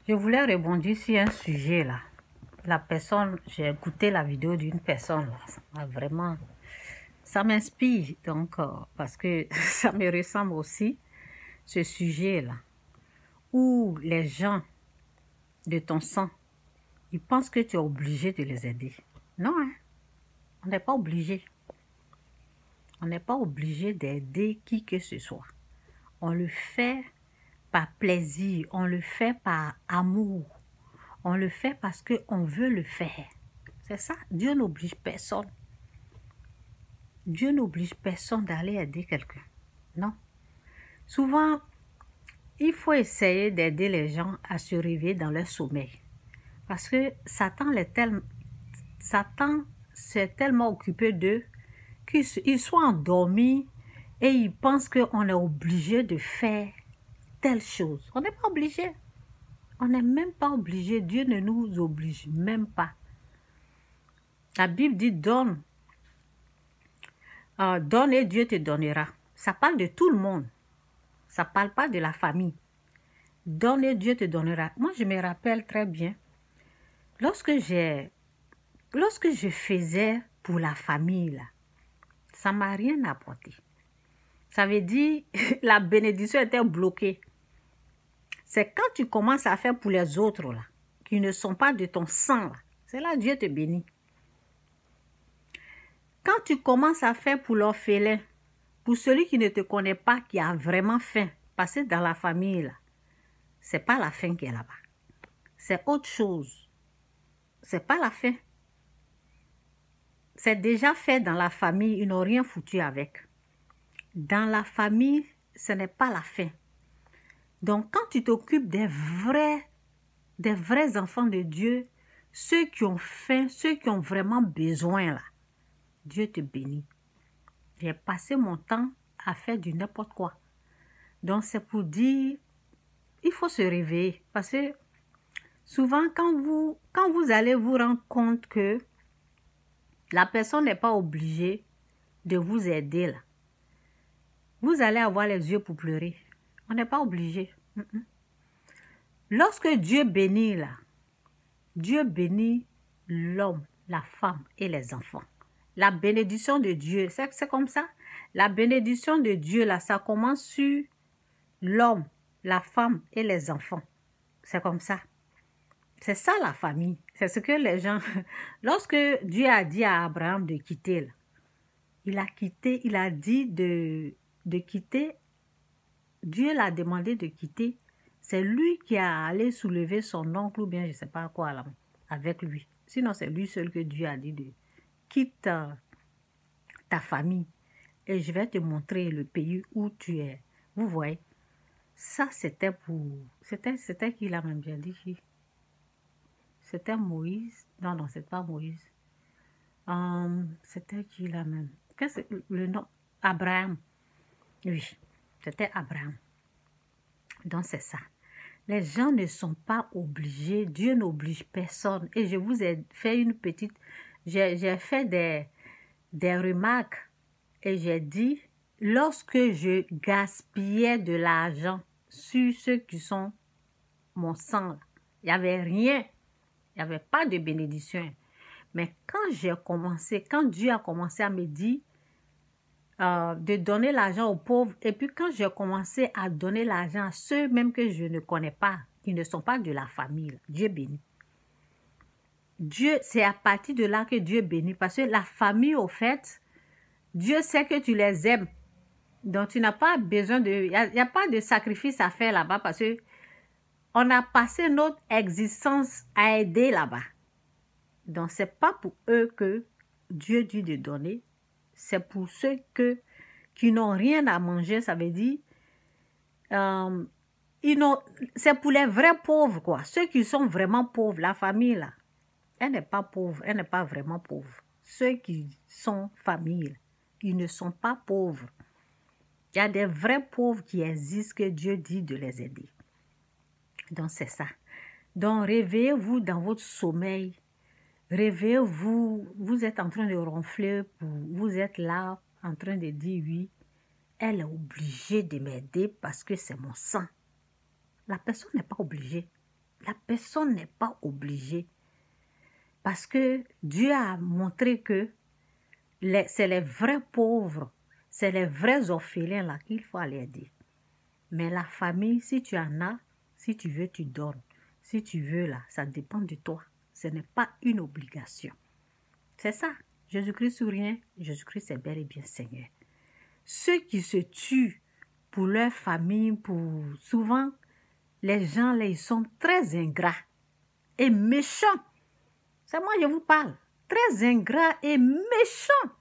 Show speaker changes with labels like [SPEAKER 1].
[SPEAKER 1] Je voulais rebondir sur un sujet là. La personne, j'ai écouté la vidéo d'une personne là. Ça m'inspire donc parce que ça me ressemble aussi, ce sujet là. Où les gens de ton sang, ils pensent que tu es obligé de les aider. Non, hein? On n'est pas obligé. On n'est pas obligé d'aider qui que ce soit. On le fait par plaisir, on le fait par amour. On le fait parce qu'on veut le faire. C'est ça. Dieu n'oblige personne. Dieu n'oblige personne d'aller aider quelqu'un. Non. Souvent, il faut essayer d'aider les gens à se réveiller dans leur sommeil. Parce que Satan s'est tellement occupé d'eux qu'ils sont endormis et ils pensent qu'on est obligé de faire telle chose. On n'est pas obligé. On n'est même pas obligé. Dieu ne nous oblige même pas. La Bible dit donne. Donne et Dieu te donnera. Ça parle de tout le monde. Ça ne parle pas de la famille. Donne et Dieu te donnera. Moi, je me rappelle très bien. Lorsque je faisais pour la famille, là, ça ne m'a rien apporté. Ça veut dire la bénédiction était bloquée. C'est quand tu commences à faire pour les autres, là, qui ne sont pas de ton sang, là, c'est là que Dieu te bénit. Quand tu commences à faire pour l'orphelin, pour celui qui ne te connaît pas, qui a vraiment faim, parce que dans la famille, là, c'est pas la faim qui est là-bas. C'est autre chose. C'est pas la faim. C'est déjà fait dans la famille, ils n'ont rien foutu avec. Dans la famille, ce n'est pas la faim. Donc, quand tu t'occupes des vrais enfants de Dieu, ceux qui ont faim, ceux qui ont vraiment besoin, là, Dieu te bénit. J'ai passé mon temps à faire du n'importe quoi. Donc, c'est pour dire, il faut se réveiller. Parce que souvent, quand vous allez vous rendre compte que la personne n'est pas obligée de vous aider, là, vous allez avoir les yeux pour pleurer. On n'est pas obligé. Lorsque Dieu bénit, là, Dieu bénit l'homme, la femme et les enfants. La bénédiction de Dieu, c'est comme ça. La bénédiction de Dieu, là, ça commence sur l'homme, la femme et les enfants. C'est comme ça. C'est ça la famille. C'est ce que les gens... Lorsque Dieu a dit à Abraham de quitter, là, il a dit de quitter. Dieu l'a demandé de quitter. C'est lui qui a allé soulever son oncle ou bien je ne sais pas quoi là, avec lui. Sinon, c'est lui seul que Dieu a dit de quitte ta famille et je vais te montrer le pays où tu es. Vous voyez, ça c'était pour... C'était qui l'a même bien dit? C'était Moïse. Non, c'est pas Moïse. C'était qui là même? Qu'est-ce que le nom? Abraham. Oui, c'était Abraham. Donc c'est ça. Les gens ne sont pas obligés. Dieu n'oblige personne. Et je vous ai fait une petite... J'ai fait des remarques et j'ai dit, lorsque je gaspillais de l'argent sur ceux qui sont mon sang, il n'y avait rien. Il n'y avait pas de bénédiction. Mais quand Dieu a commencé à me dire de donner l'argent aux pauvres, et puis quand j'ai commencé à donner l'argent à ceux même que je ne connais pas, qui ne sont pas de la famille, Dieu bénit. Dieu, c'est à partir de là que Dieu bénit, parce que la famille, au fait, Dieu sait que tu les aimes. Donc, tu n'as pas besoin de... Il n'y a pas de sacrifice à faire là-bas, parce que on a passé notre existence à aider là-bas. Donc, ce n'est pas pour eux que Dieu dit de donner. C'est pour ceux qui n'ont rien à manger. Ça veut dire, c'est pour les vrais pauvres, quoi. Ceux qui sont vraiment pauvres, la famille, là, elle n'est pas pauvre, elle n'est pas vraiment pauvre. Ceux qui sont famille, ils ne sont pas pauvres. Il y a des vrais pauvres qui existent que Dieu dit de les aider. Donc, c'est ça. Donc, réveillez-vous dans votre sommeil. Réveillez-vous, vous êtes en train de ronfler, vous êtes là en train de dire oui, elle est obligée de m'aider parce que c'est mon sang. La personne n'est pas obligée. La personne n'est pas obligée. Parce que Dieu a montré que c'est les vrais pauvres, c'est les vrais orphelins là qu'il faut aller aider. Mais la famille, si tu en as, si tu veux, tu donnes. Si tu veux là, ça dépend de toi. Ce n'est pas une obligation. C'est ça. Jésus-Christ ou rien, Jésus-Christ est bel et bien Seigneur. Ceux qui se tuent pour leur famille, souvent, les gens là, ils sont très ingrats et méchants. C'est moi, je vous parle. Très ingrats et méchants.